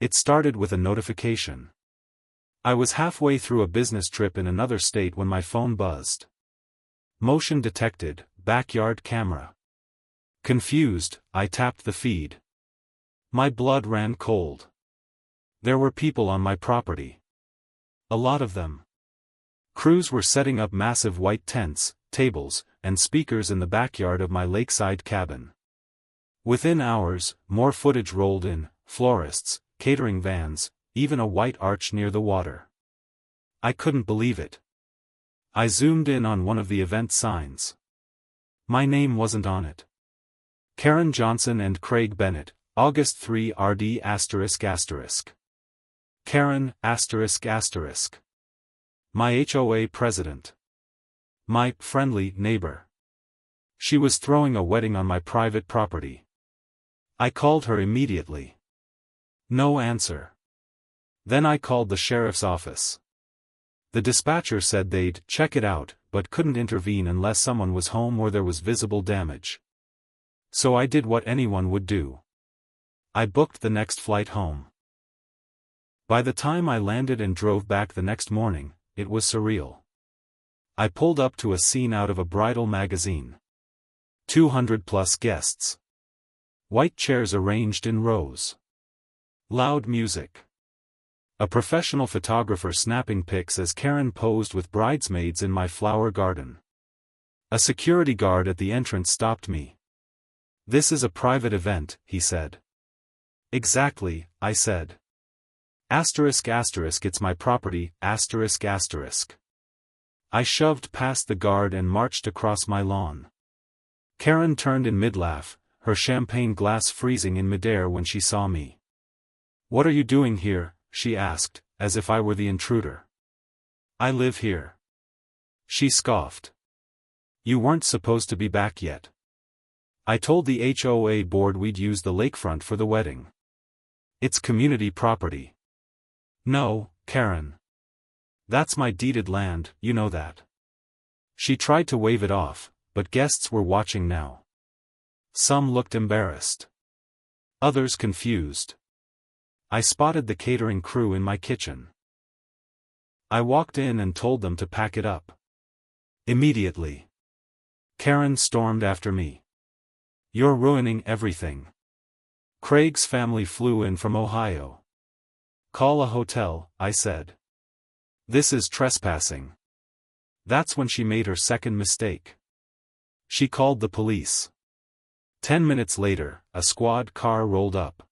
It started with a notification. I was halfway through a business trip in another state when my phone buzzed. Motion detected, backyard camera. Confused, I tapped the feed. My blood ran cold. There were people on my property. A lot of them. Crews were setting up massive white tents, tables, and speakers in the backyard of my lakeside cabin. Within hours, more footage rolled in, florists, catering vans, even a white arch near the water. I couldn't believe it. I zoomed in on one of the event signs. My name wasn't on it. Karen Johnson and Craig Bennett, August 3 RD ***. Karen ***. My HOA president. My friendly neighbor. She was throwing a wedding on my private property. I called her immediately. No answer. Then I called the sheriff's office. The dispatcher said they'd check it out, but couldn't intervene unless someone was home or there was visible damage. So I did what anyone would do. I booked the next flight home. By the time I landed and drove back the next morning, it was surreal. I pulled up to a scene out of a bridal magazine. 200+ guests. White chairs arranged in rows. Loud music. A professional photographer snapping pics as Karen posed with bridesmaids in my flower garden. A security guard at the entrance stopped me. "This is a private event," he said. "Exactly," I said. ***, it's my property, ***. I shoved past the guard and marched across my lawn. Karen turned in mid-laugh, her champagne glass freezing in midair when she saw me. "What are you doing here?" she asked, as if I were the intruder. "I live here." She scoffed. "You weren't supposed to be back yet. I told the HOA board we'd use the lakefront for the wedding. It's community property." "No, Karen. That's my deeded land, you know that." She tried to wave it off, but guests were watching now. Some looked embarrassed. Others confused. I spotted the catering crew in my kitchen. I walked in and told them to pack it up. Immediately. Karen stormed after me. "You're ruining everything. Craig's family flew in from Ohio." "Call a hotel," I said. "This is trespassing." That's when she made her second mistake. She called the police. 10 minutes later, a squad car rolled up.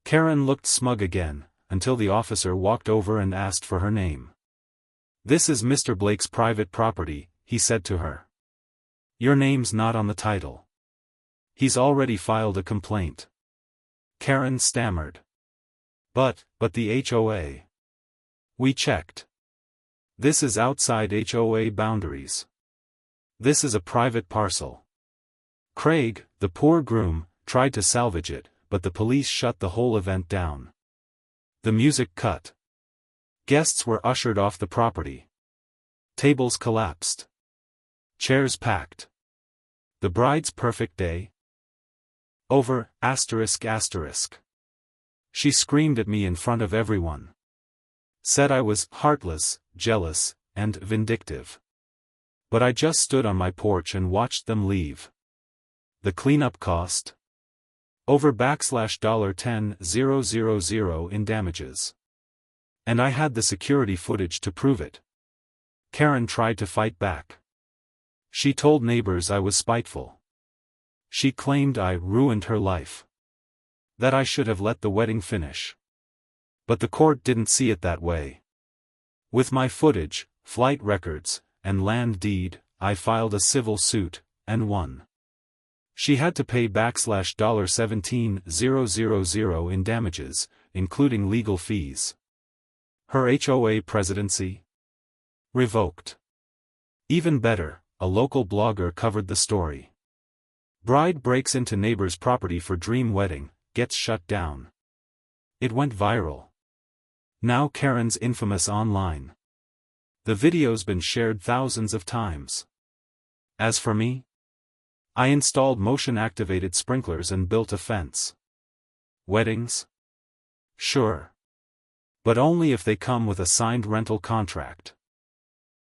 Karen looked smug again, until the officer walked over and asked for her name. "This is Mr. Blake's private property," he said to her. "Your name's not on the title. He's already filed a complaint." Karen stammered. But the HOA. We checked. This is outside HOA boundaries. This is a private parcel. Craig, the poor groom, tried to salvage it, but the police shut the whole event down. The music cut. Guests were ushered off the property. Tables collapsed. Chairs packed. The bride's perfect day? Over, ***. She screamed at me in front of everyone. Said I was heartless, jealous, and vindictive. But I just stood on my porch and watched them leave. The cleanup cost? Over $10,000 in damages. And I had the security footage to prove it. Karen tried to fight back. She told neighbors I was spiteful. She claimed I ruined her life. That I should have let the wedding finish. But the court didn't see it that way. With my footage, flight records, and land deed, I filed a civil suit, and won. She had to pay $17,000 in damages, including legal fees. Her HOA presidency? Revoked. Even better, a local blogger covered the story. Bride breaks into neighbor's property for dream wedding, gets shut down. It went viral. Now Karen's infamous online. The video's been shared thousands of times. As for me, I installed motion-activated sprinklers and built a fence. Weddings? Sure. But only if they come with a signed rental contract.